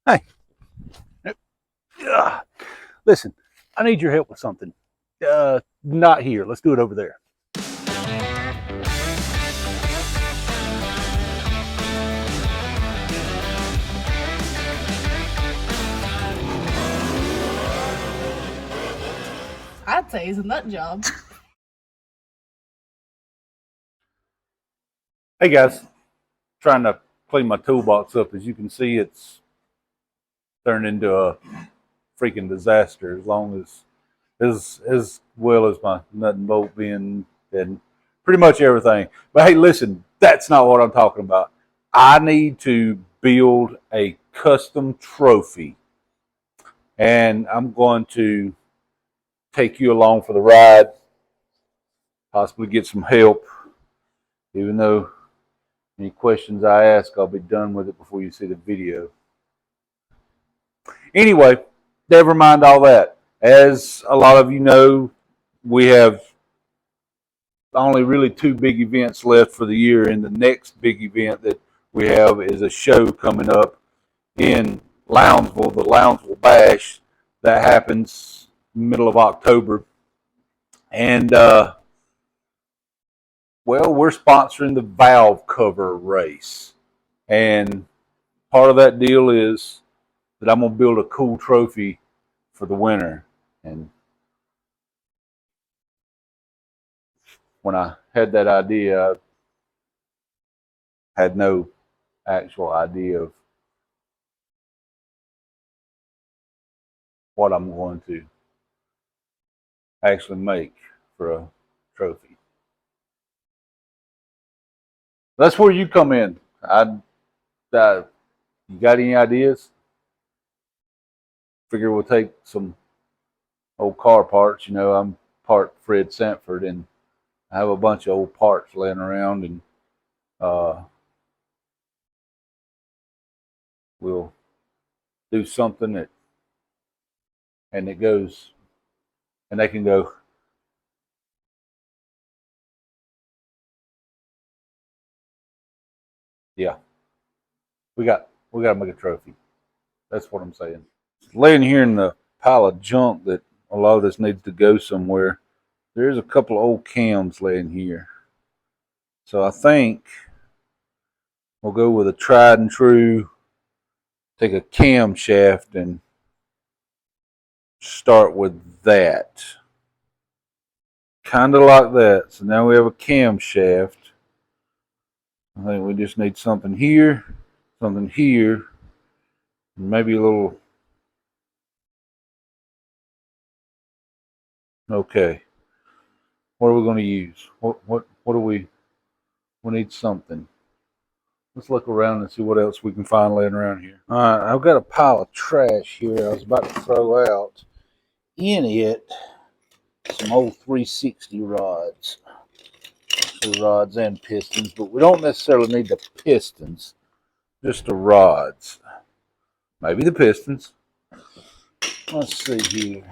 Hey, listen, I need your help with something. Not here. Let's do it over there. I'd say he's a nut job. Hey guys, trying to clean my toolbox up. As you can see, it's turned into a freaking disaster. As well as my nut and bolt being and pretty much everything. But hey, listen, that's not what I'm talking about. I need to build a custom trophy, and I'm going to take you along for the ride. Possibly get some help, even though any questions I ask, I'll be done with it before you see the video. Anyway, never mind all that. As a lot of you know, we have only really two big events left for the year, and the next big event that we have is a show coming up in Lounsville, the Lounsville Bash, that happens middle of October. And well, we're sponsoring the valve cover race, and part of that deal is that I'm gonna build a cool trophy for the winner. And when I had that idea, I had no actual idea of what I'm going to actually make for a trophy. That's where you come in. You got any ideas? Figure we'll take some old car parts. You know, I'm part Fred Sanford, and I have a bunch of old parts laying around, and we'll do something that, and it goes, and they can go, yeah, we got to make a trophy. That's what I'm saying. Laying here in the pile of junk that a lot of this needs to go somewhere. There's a couple of old cams laying here. So I think we'll go with a tried and true, take a camshaft and start with that. Kind of like that. So now we have a camshaft. I think we just need something here, and maybe a little. Okay. What are we going to use? What do we need something. Let's look around and see what else we can find laying around here. All right, I've got a pile of trash here I was about to throw out. In it, some old 360 rods. The rods and pistons, but we don't necessarily need the pistons, just the rods. Maybe the pistons. Let's see here.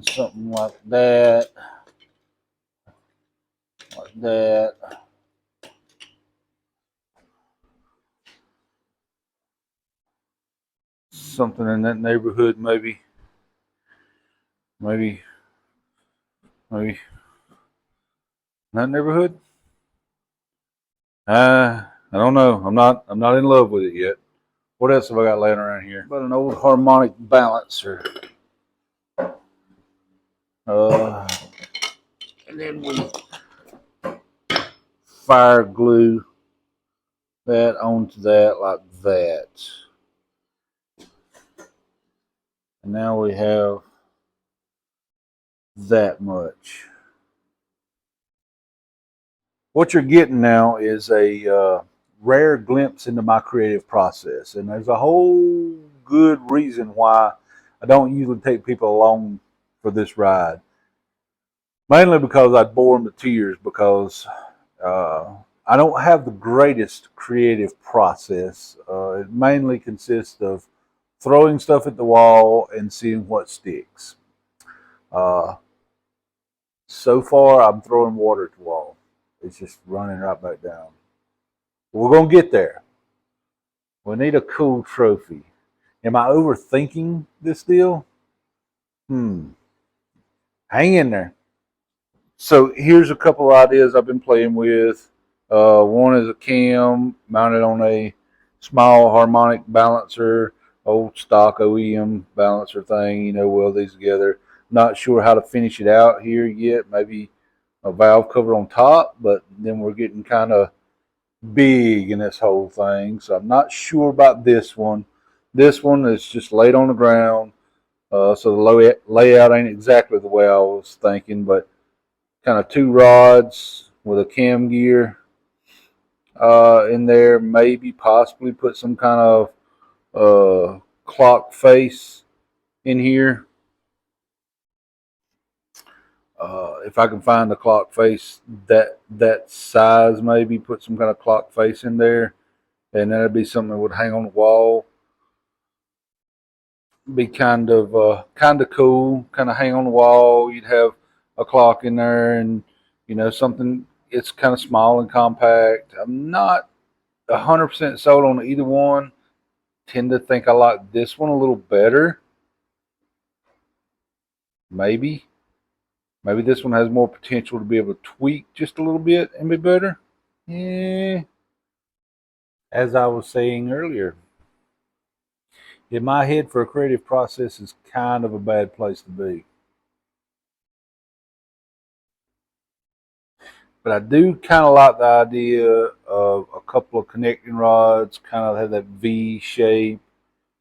Something like that. Like that. Something in that neighborhood, maybe. Maybe in that neighborhood. I don't know. I'm not in love with it yet. What else have I got laying around here? About an old harmonic balancer. And then we fire glue that onto that like that. And now we have that much. What you're getting now is a rare glimpse into my creative process. And there's a whole good reason why I don't usually take people along for this ride. Mainly because I'd bore them to tears, because I don't have the greatest creative process. It mainly consists of throwing stuff at the wall and seeing what sticks. So far, I'm throwing water at the wall. It's just running right back down. We're going to get there. We need a cool trophy. Am I overthinking this deal? Hang in there. So here's a couple ideas I've been playing with. One is a cam mounted on a small harmonic balancer, old stock OEM balancer thing, weld these together. Not sure how to finish it out here yet. Maybe a valve cover on top, but then we're getting kind of big in this whole thing. So I'm not sure about this one. This one is just laid on the ground. So the layout ain't exactly the way I was thinking, but kind of two rods with a cam gear in there. Maybe possibly put some kind of clock face in here. If I can find the clock face that size, maybe put some kind of clock face in there, and that'd be something that would hang on the wall. Be kind of cool, kind of hang on the wall. You'd have a clock in there, and something. It's kind of small and compact. I'm not 100% sold on either one. Tend to think I like this one a little better. Maybe this one has more potential to be able to tweak just a little bit and be better. Yeah. As I was saying earlier, in my head, for a creative process is kind of a bad place to be. But I do kind of like the idea of a couple of connecting rods, kind of have that V shape,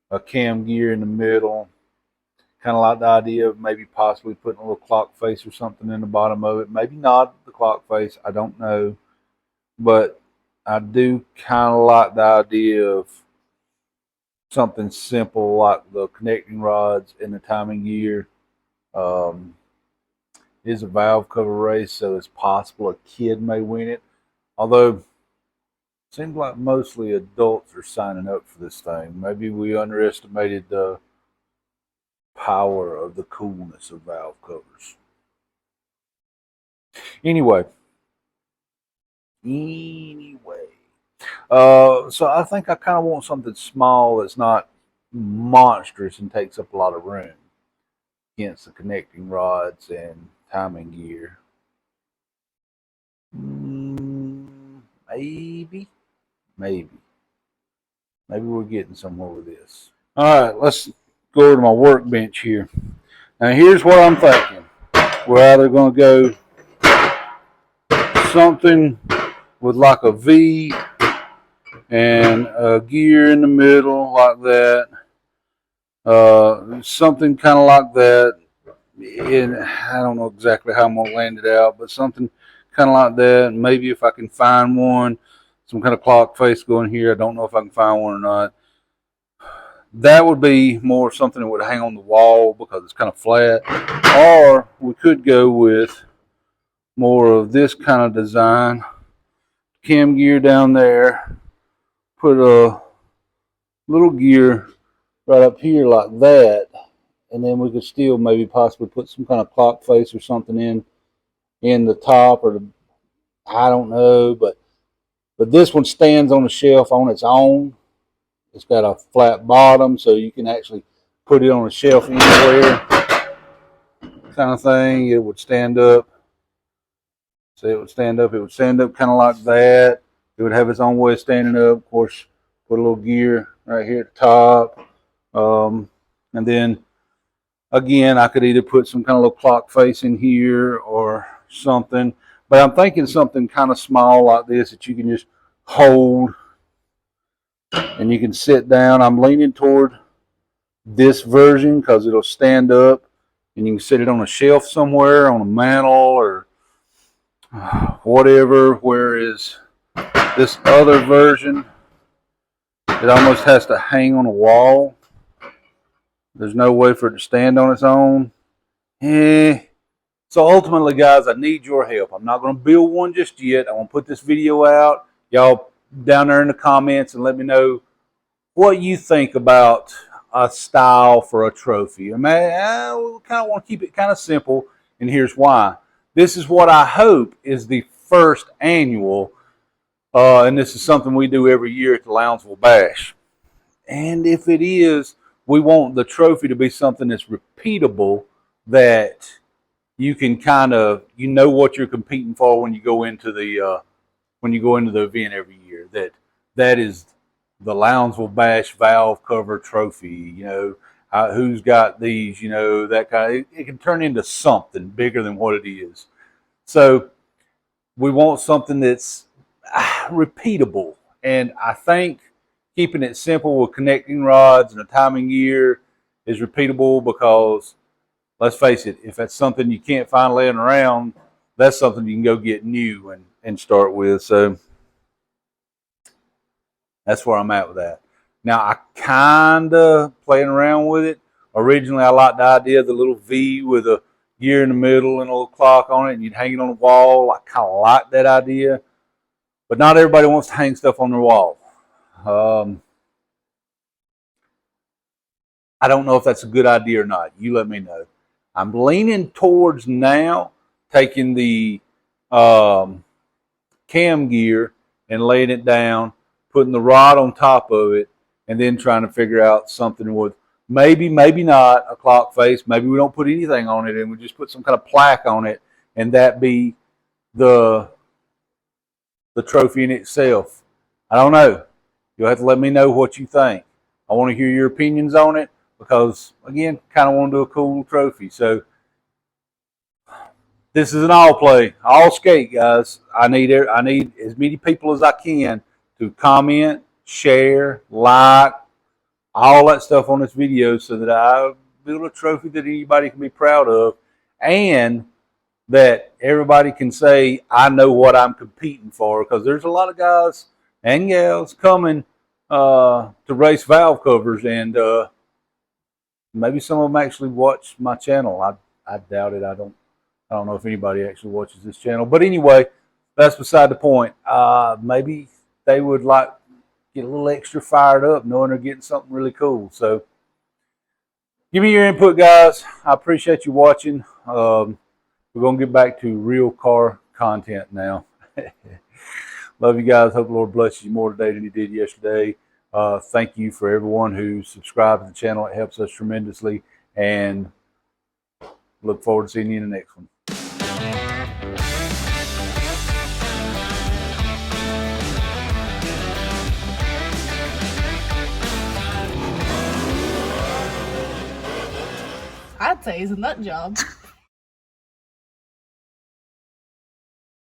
a cam gear in the middle. Kind of like the idea of maybe possibly putting a little clock face or something in the bottom of it. Maybe not the clock face, I don't know. But I do kind of like the idea of something simple like the connecting rods and the timing gear. It is a valve cover race, so it's possible a kid may win it. Although it seems like mostly adults are signing up for this thing. Maybe we underestimated the power of the coolness of valve covers. Anyway, so I think I kind of want something small that's not monstrous and takes up a lot of room against the connecting rods and timing gear. Maybe we're getting somewhere with this. All right, let's go over to my workbench here. Now here's what I'm thinking. We're either going to go something with like a V and a gear in the middle like that. Something kind of like that. And I don't know exactly how I'm going to land it out, but something kind of like that. Maybe if I can find one, some kind of clock face going here. I don't know if I can find one or not. That would be more something that would hang on the wall because it's kind of flat. Or we could go with more of this kind of design. Cam gear down there. Put a little gear right up here like that. And then we could still maybe possibly put some kind of clock face or something in the top or I don't know. But this one stands on the shelf on its own. It's got a flat bottom, so you can actually put it on a shelf anywhere, kind of thing. It would stand up. So it would stand up. It would stand up kind of like that. It would have its own way of standing up. Of course, put a little gear right here at the top. And then, again, I could either put some kind of little clock face in here or something. But I'm thinking something kind of small like this that you can just hold. And you can sit down. I'm leaning toward this version because it'll stand up and you can sit it on a shelf somewhere, on a mantle or whatever. Whereas this other version, it almost has to hang on a wall. There's no way for it to stand on its own. So ultimately, guys, I need your help. I'm not going to build one just yet. I want to put this video out. Y'all down there in the comments and let me know what you think about a style for a trophy. I mean, we kind of want to keep it kind of simple, and here's why. This is what I hope is the first annual, and this is something we do every year at the Lounsville Bash. And if it is, we want the trophy to be something that's repeatable, that you can kind of, you know what you're competing for when you go into the event every year. That is the Lounsville Bash valve cover trophy. You know, who's got these? You know, that kind of. It can turn into something bigger than what it is. So we want something that's repeatable, and I think keeping it simple with connecting rods and a timing gear is repeatable, because let's face it, if that's something you can't find laying around, that's something you can go get new and start with. So that's where I'm at with that. Now, I kind of playing around with it. Originally, I liked the idea of the little V with a gear in the middle and a little clock on it, and you'd hang it on the wall. I kind of like that idea. But not everybody wants to hang stuff on their wall. I don't know if that's a good idea or not. You let me know. I'm leaning towards now taking the cam gear and laying it down, putting the rod on top of it, and then trying to figure out something with maybe not a clock face. Maybe we don't put anything on it and we just put some kind of plaque on it, and that be the trophy in itself. I don't know. You'll have to let me know what you think. I want to hear your opinions on it, because, again, kind of want to do a cool trophy. So this is an all play, all skate, guys. I need as many people as I can to comment, share, like, all that stuff on this video, so that I build a trophy that anybody can be proud of, and that everybody can say, I know what I'm competing for, because there's a lot of guys and gals coming to race valve covers, and maybe some of them actually watch my channel. I doubt it. I don't know if anybody actually watches this channel. But anyway, that's beside the point. Maybe they would like get a little extra fired up knowing they're getting something really cool. So give me your input, guys. I appreciate you watching. We're going to get back to real car content now. Love you guys. Hope the Lord blesses you more today than he did yesterday. Thank you for everyone who subscribed to the channel. It helps us tremendously. And look forward to seeing you in the next one. I'd say it's a nut job.